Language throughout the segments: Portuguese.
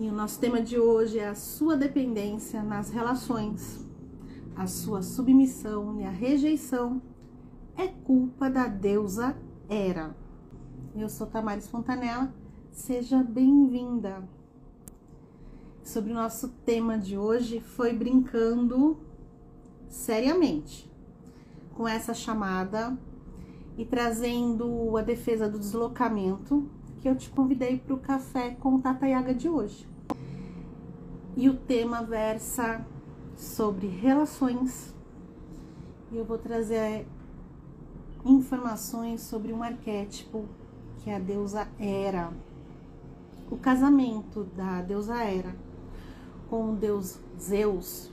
E o nosso tema de hoje é a sua dependência nas relações. A sua submissão e a rejeição é culpa da deusa Hera. Eu sou Tamaris Fontanella, seja bem-vinda. Sobre o nosso tema de hoje foi brincando seriamente com essa chamada e trazendo a defesa do deslocamento que eu te convidei para o café com Tata Yaga de hoje. E o tema versa sobre relações e eu vou trazer informações sobre um arquétipo que é a deusa Hera. O casamento da deusa Hera com o deus Zeus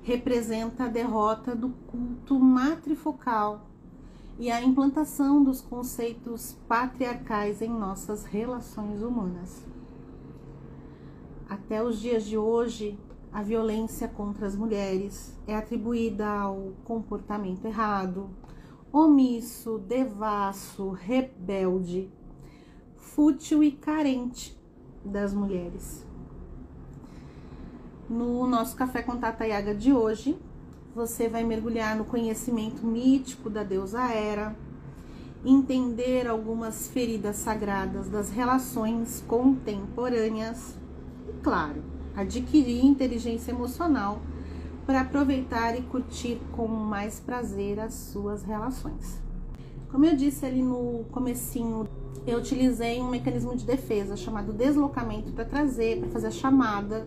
representa a derrota do culto matrifocal e a implantação dos conceitos patriarcais em nossas relações humanas. Até os dias de hoje, a violência contra as mulheres é atribuída ao comportamento errado, omisso, devasso, rebelde, fútil e carente das mulheres. No nosso Café com Tata Yaga de hoje, você vai mergulhar no conhecimento mítico da deusa Hera, entender algumas feridas sagradas das relações contemporâneas e, claro, adquirir inteligência emocional para aproveitar e curtir com mais prazer as suas relações. Como eu disse ali no comecinho, eu utilizei um mecanismo de defesa chamado deslocamento para fazer a chamada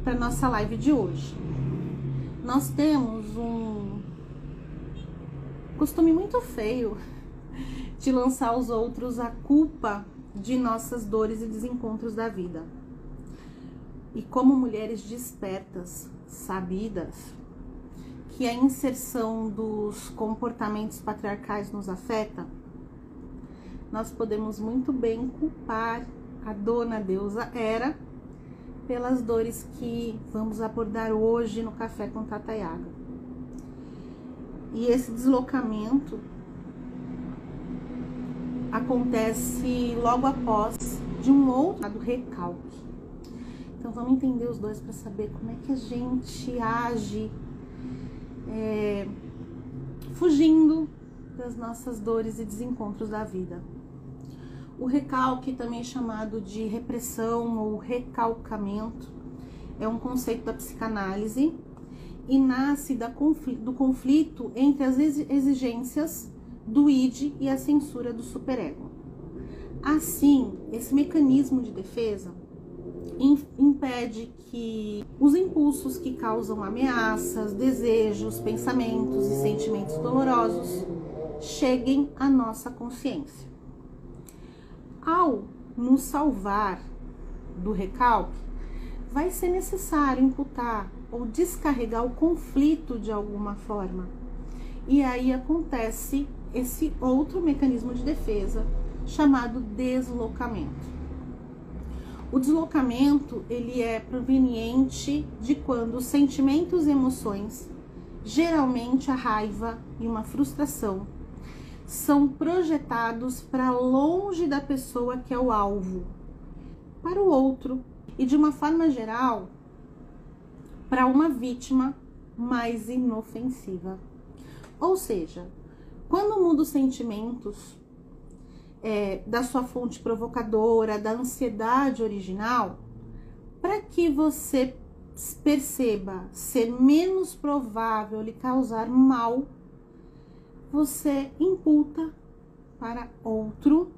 para nossa live de hoje. Nós temos um costume muito feio de lançar aos outros a culpa de nossas dores e desencontros da vida. E como mulheres despertas, sabidas que a inserção dos comportamentos patriarcais nos afeta, nós podemos muito bem culpar a dona deusa Hera pelas dores que vamos abordar hoje no Café com Tata Yaga. E esse deslocamento acontece logo após de um outro lado, recalque. Então vamos entender os dois para saber como é que a gente age fugindo das nossas dores e desencontros da vida. O recalque, também chamado de repressão ou recalcamento, é um conceito da psicanálise e nasce do conflito entre as exigências do id e a censura do superego. Assim, esse mecanismo de defesa impede que os impulsos que causam ameaças, desejos, pensamentos e sentimentos dolorosos cheguem à nossa consciência. Ao nos salvar do recalque, vai ser necessário imputar ou descarregar o conflito de alguma forma. E aí acontece esse outro mecanismo de defesa chamado deslocamento. O deslocamento, ele é proveniente de quando os sentimentos e emoções, geralmente a raiva e uma frustração, são projetados para longe da pessoa que é o alvo, para o outro e, de uma forma geral, para uma vítima mais inofensiva. Ou seja, quando muda os sentimentos da sua fonte provocadora, da ansiedade original, para que você perceba ser menos provável lhe causar mal, você imputa para outro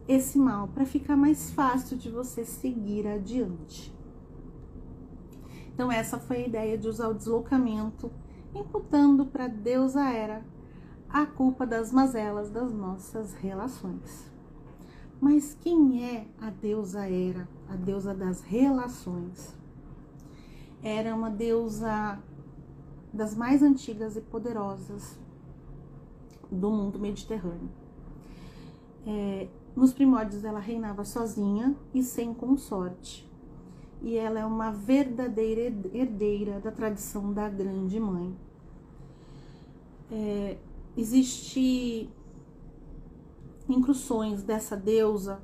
esse mal, para ficar mais fácil de você seguir adiante. Então essa foi a ideia de usar o deslocamento, imputando para a deusa Hera a culpa das mazelas das nossas relações. Mas quem é a deusa Hera, a deusa das relações? Hera é uma deusa das mais antigas e poderosas do mundo mediterrâneo. Nos primórdios ela reinava sozinha e sem consorte. E ela é uma verdadeira herdeira da tradição da grande mãe. Existem inclusões dessa deusa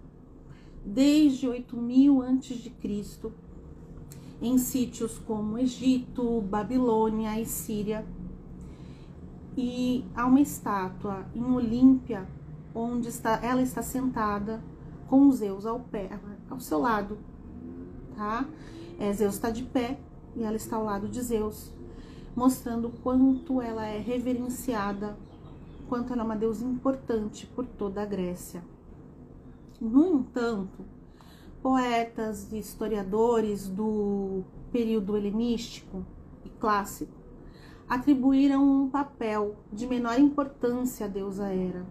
desde 8000 a.C., em sítios como Egito, Babilônia e Síria. E há uma estátua em Olímpia, onde ela está sentada com Zeus ao seu lado, tá? Zeus está de pé e ela está ao lado de Zeus, mostrando o quanto ela é reverenciada, quanto ela é uma deusa importante por toda a Grécia. No entanto, poetas e historiadores do período helenístico e clássico atribuíram um papel de menor importância à deusa Hera,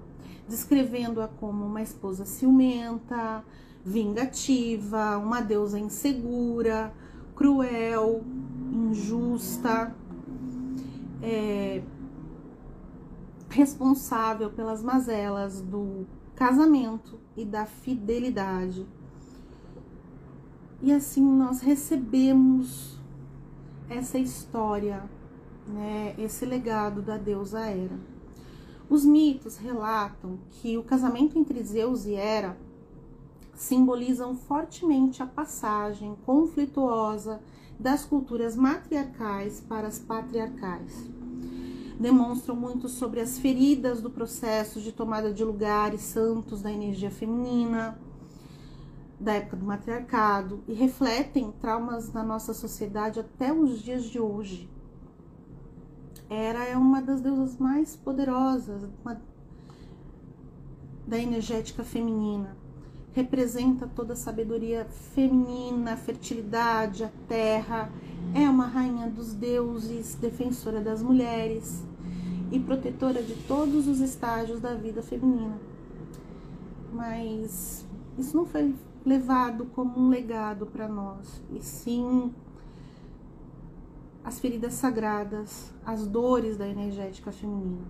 descrevendo-a como uma esposa ciumenta, vingativa, uma deusa insegura, cruel, injusta, responsável pelas mazelas do casamento e da fidelidade. E assim nós recebemos essa história, né, esse legado da deusa Hera. Os mitos relatam que o casamento entre Zeus e Hera simbolizam fortemente a passagem conflituosa das culturas matriarcais para as patriarcais. Demonstram muito sobre as feridas do processo de tomada de lugares santos da energia feminina, da época do matriarcado, e refletem traumas na nossa sociedade até os dias de hoje. Hera é uma das deusas mais poderosas da energética feminina. Representa toda a sabedoria feminina, a fertilidade, a terra. É uma rainha dos deuses, defensora das mulheres e protetora de todos os estágios da vida feminina. Mas isso não foi levado como um legado para nós, e sim as feridas sagradas, as dores da energética feminina.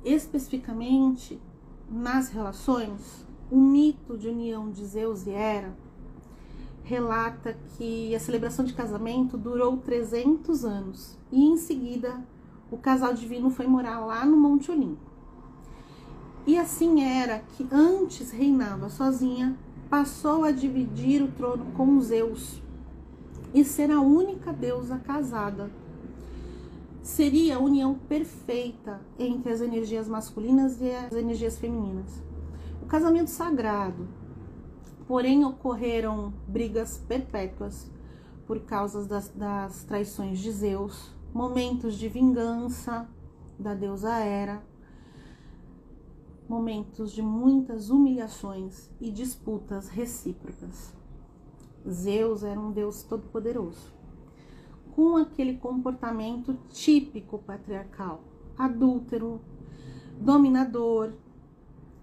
Especificamente, nas relações, o mito de união de Zeus e Hera relata que a celebração de casamento durou 300 anos e em seguida o casal divino foi morar lá no Monte Olimpo. E assim Hera, que antes reinava sozinha, passou a dividir o trono com Zeus e ser a única deusa casada. Seria a união perfeita entre as energias masculinas e as energias femininas. O casamento sagrado, porém ocorreram brigas perpétuas por causa das traições de Zeus, momentos de vingança da deusa Hera, momentos de muitas humilhações e disputas recíprocas. Zeus era um deus todo-poderoso, com aquele comportamento típico patriarcal, adúltero, dominador,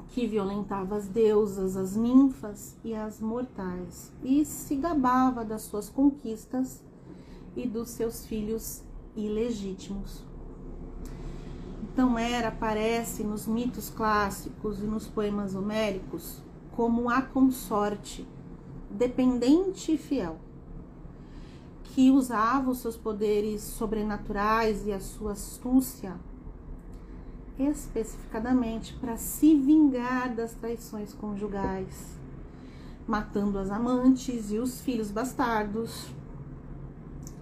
que violentava as deusas, as ninfas e as mortais, e se gabava das suas conquistas e dos seus filhos ilegítimos. Então Hera aparece nos mitos clássicos e nos poemas homéricos como a consorte, dependente e fiel, que usava os seus poderes sobrenaturais e a sua astúcia especificadamente para se vingar das traições conjugais, matando as amantes e os filhos bastardos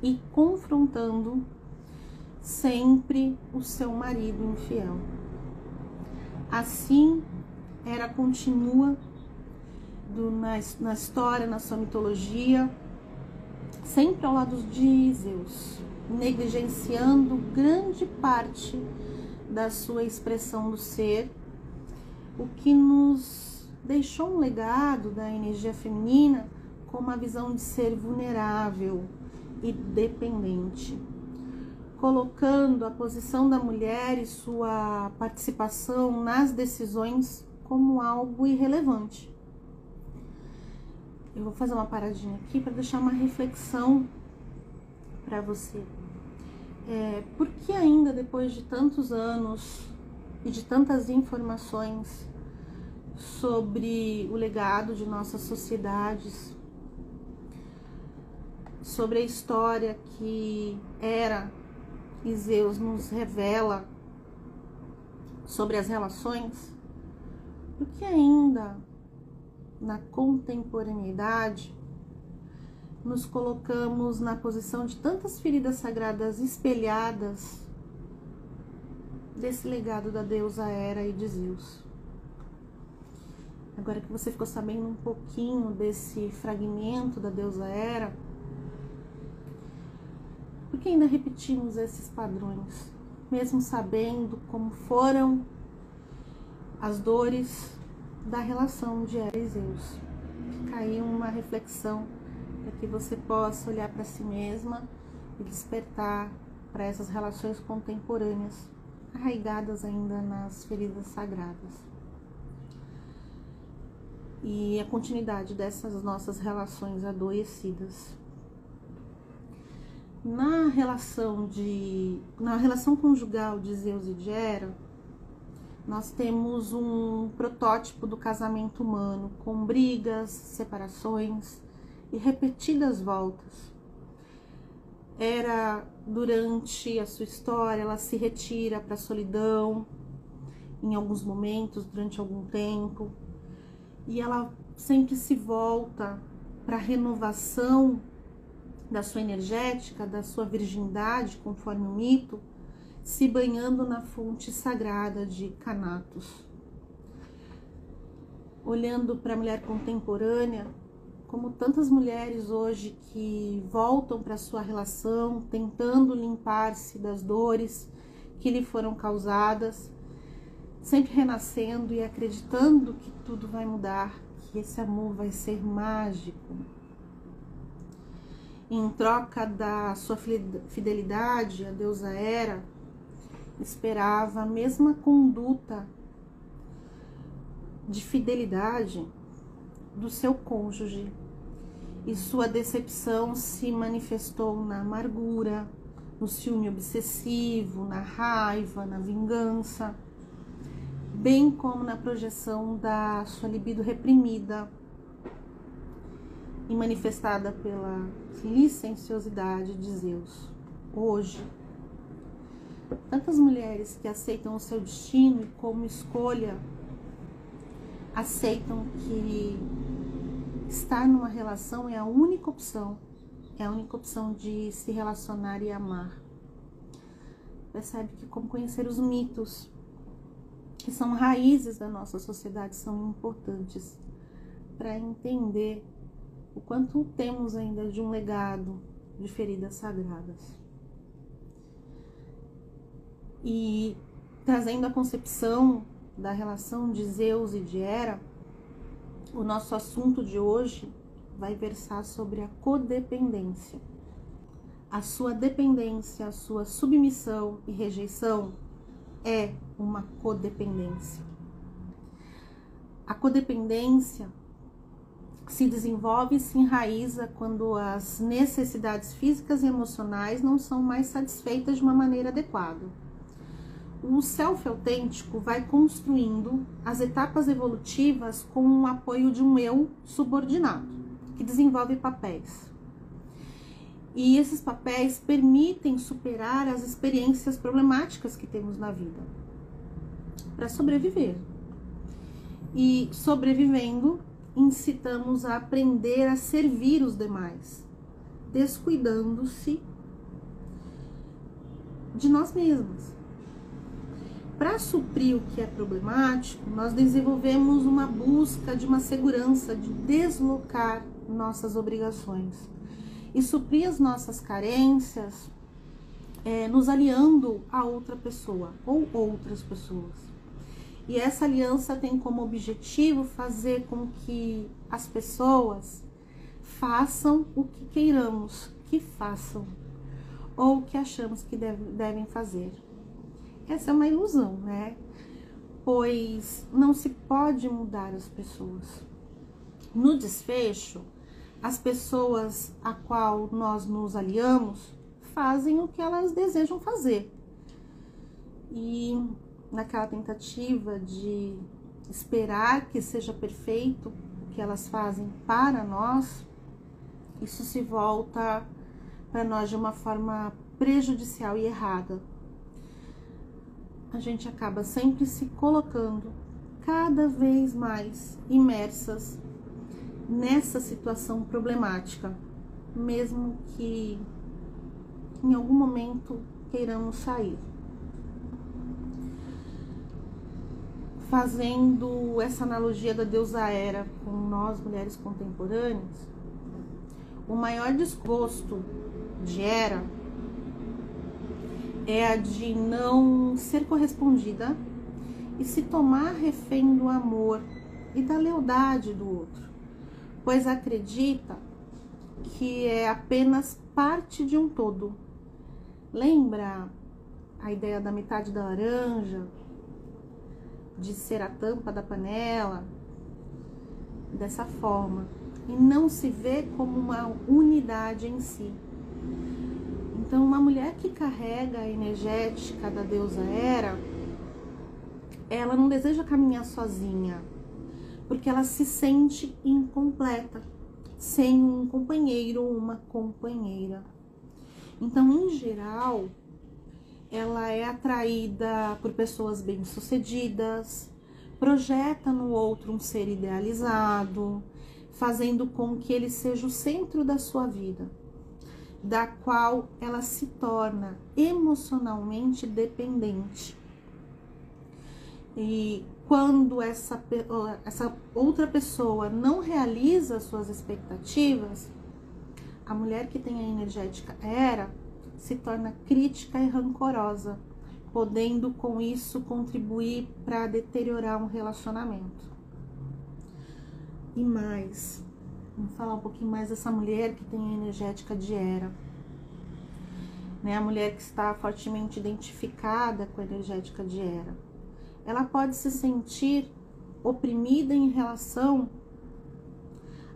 e confrontando sempre o seu marido infiel. Assim, Hera continua na história, na sua mitologia, sempre ao lado de Zeus, negligenciando grande parte da sua expressão do ser, o que nos deixou um legado da energia feminina com uma visão de ser vulnerável e dependente, colocando a posição da mulher e sua participação nas decisões como algo irrelevante. Eu vou fazer uma paradinha aqui para deixar uma reflexão para você. Por que ainda depois de tantos anos e de tantas informações sobre o legado de nossas sociedades, sobre a história que Hera e Zeus nos revela sobre as relações, por que ainda na contemporaneidade, nos colocamos na posição de tantas feridas sagradas espelhadas desse legado da deusa Hera e de Zeus. Agora que você ficou sabendo um pouquinho desse fragmento da deusa Hera, por que ainda repetimos esses padrões, mesmo sabendo como foram as dores da relação de Hera e Zeus? Fica aí uma reflexão para que você possa olhar para si mesma e despertar para essas relações contemporâneas, arraigadas ainda nas feridas sagradas. E a continuidade dessas nossas relações adoecidas. Na relação conjugal de Zeus e de Hera, nós temos um protótipo do casamento humano, com brigas, separações e repetidas voltas. Hera, durante a sua história, ela se retira para a solidão, em alguns momentos, durante algum tempo, e ela sempre se volta para a renovação da sua energética, da sua virgindade, conforme o mito, se banhando na fonte sagrada de Canatos. Olhando para a mulher contemporânea, como tantas mulheres hoje que voltam para sua relação, tentando limpar-se das dores que lhe foram causadas, sempre renascendo e acreditando que tudo vai mudar, que esse amor vai ser mágico. Em troca da sua fidelidade, a deusa Hera esperava a mesma conduta de fidelidade do seu cônjuge, e sua decepção se manifestou na amargura, no ciúme obsessivo, na raiva, na vingança, bem como na projeção da sua libido reprimida e manifestada pela licenciosidade de Zeus. Hoje, tantas mulheres que aceitam o seu destino e como escolha, aceitam que estar numa relação é a única opção de se relacionar e amar. Percebe que como conhecer os mitos, que são raízes da nossa sociedade, são importantes para entender o quanto temos ainda de um legado de feridas sagradas. E trazendo a concepção da relação de Zeus e de Hera, o nosso assunto de hoje vai versar sobre a codependência. A sua dependência, a sua submissão e rejeição é uma codependência. A codependência se desenvolve e se enraiza quando as necessidades físicas e emocionais não são mais satisfeitas de uma maneira adequada. O self autêntico vai construindo as etapas evolutivas com o apoio de um eu subordinado, que desenvolve papéis. E esses papéis permitem superar as experiências problemáticas que temos na vida, para sobreviver. E sobrevivendo, incitamos a aprender a servir os demais, descuidando-se de nós mesmos. Para suprir o que é problemático, nós desenvolvemos uma busca de uma segurança, de deslocar nossas obrigações e suprir as nossas carências, nos aliando a outra pessoa ou outras pessoas. E essa aliança tem como objetivo fazer com que as pessoas façam o que queiramos que façam ou o que achamos que devem fazer. Essa é uma ilusão, né? Pois não se pode mudar as pessoas. No desfecho, as pessoas a qual nós nos aliamos fazem o que elas desejam fazer. E naquela tentativa de esperar que seja perfeito o que elas fazem para nós, isso se volta para nós de uma forma prejudicial e errada. A gente acaba sempre se colocando cada vez mais imersas nessa situação problemática, mesmo que em algum momento queiramos sair. Fazendo essa analogia da deusa Hera com nós, mulheres contemporâneas, o maior desgosto de Hera é a de não ser correspondida e se tomar refém do amor e da lealdade do outro, pois acredita que é apenas parte de um todo. Lembra a ideia da metade da laranja, de ser a tampa da panela? Dessa forma, e não se vê como uma unidade em si. Então, uma mulher que carrega a energética da deusa Hera, ela não deseja caminhar sozinha, porque ela se sente incompleta, sem um companheiro ou uma companheira. Então, em geral, ela é atraída por pessoas bem-sucedidas, projeta no outro um ser idealizado, fazendo com que ele seja o centro da sua vida, da qual ela se torna emocionalmente dependente. E quando essa outra pessoa não realiza suas expectativas, a mulher que tem a energética Hera se torna crítica e rancorosa, podendo com isso contribuir para deteriorar um relacionamento. E mais, vamos falar um pouquinho mais dessa mulher que tem a energética de Hera, né? A mulher que está fortemente identificada com a energética de Hera. Ela pode se sentir oprimida em relação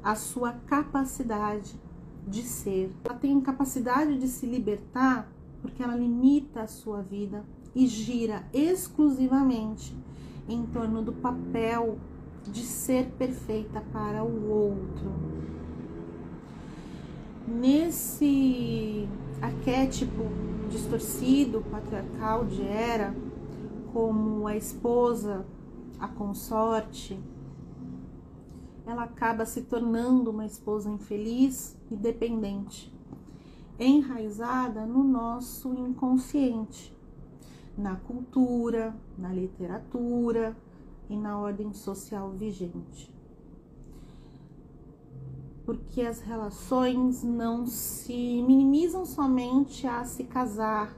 à sua capacidade de ser. Ela tem capacidade de se libertar porque ela limita a sua vida e gira exclusivamente em torno do papel de ser perfeita para o outro. Nesse arquétipo distorcido, patriarcal de Hera, como a esposa, a consorte, ela acaba se tornando uma esposa infeliz e dependente, enraizada no nosso inconsciente, na cultura, na literatura e na ordem social vigente. Porque as relações não se minimizam somente a se casar,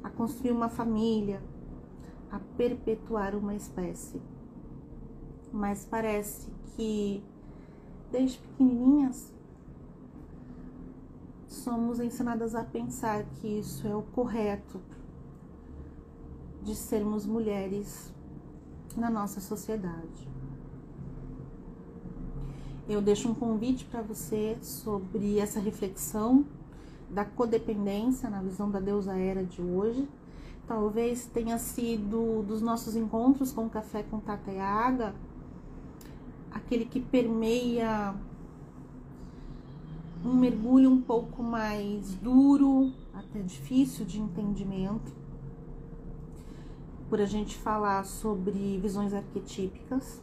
a construir uma família, a perpetuar uma espécie. Mas parece que desde pequenininhas somos ensinadas a pensar que isso é o correto de sermos mulheres na nossa sociedade. Eu deixo um convite para você sobre essa reflexão da codependência na visão da deusa Hera de hoje. Talvez tenha sido dos nossos encontros com o Café com Tata Yaga, aquele que permeia um mergulho um pouco mais duro, até difícil de entendimento, por a gente falar sobre visões arquetípicas.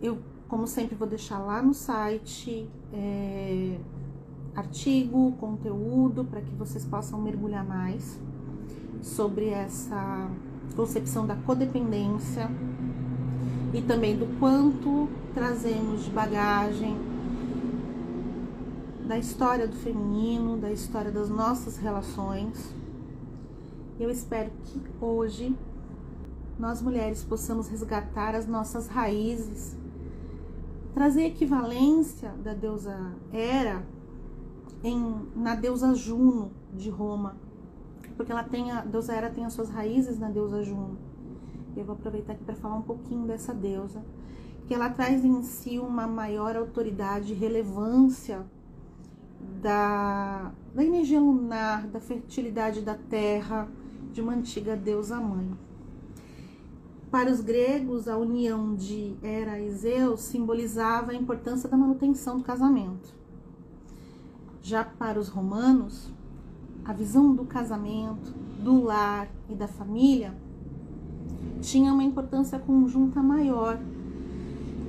Eu, como sempre, vou deixar lá no site artigo, conteúdo, para que vocês possam mergulhar mais sobre essa concepção da codependência e também do quanto trazemos de bagagem da história do feminino, da história das nossas relações. Eu espero que hoje nós mulheres possamos resgatar as nossas raízes, trazer equivalência da deusa Hera na deusa Juno de Roma, porque a deusa Hera tem as suas raízes na deusa Juno. Eu vou aproveitar aqui para falar um pouquinho dessa deusa, que ela traz em si uma maior autoridade e relevância da energia lunar, da fertilidade da terra, de uma antiga deusa mãe. Para os gregos, a união de Hera e Zeus simbolizava a importância da manutenção do casamento. Já para os romanos, a visão do casamento, do lar e da família tinha uma importância conjunta maior,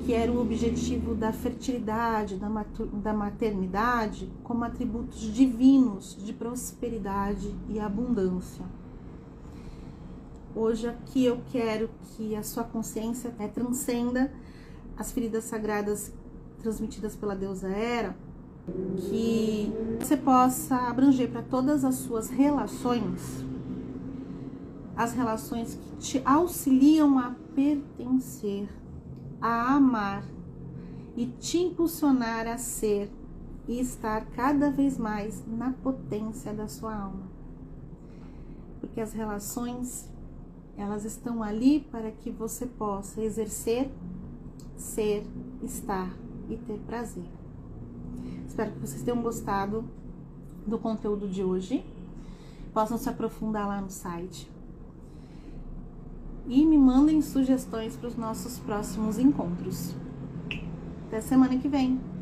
que era o objetivo da fertilidade, da maternidade, como atributos divinos de prosperidade e abundância. Hoje aqui eu quero que a sua consciência transcenda as feridas sagradas transmitidas pela deusa Hera, que você possa abranger para todas as suas relações, as relações que te auxiliam a pertencer, a amar e te impulsionar a ser e estar cada vez mais na potência da sua alma. Porque as relações, elas estão ali para que você possa exercer, ser, estar e ter prazer. Espero que vocês tenham gostado do conteúdo de hoje, possam se aprofundar lá no site e me mandem sugestões para os nossos próximos encontros. Até semana que vem!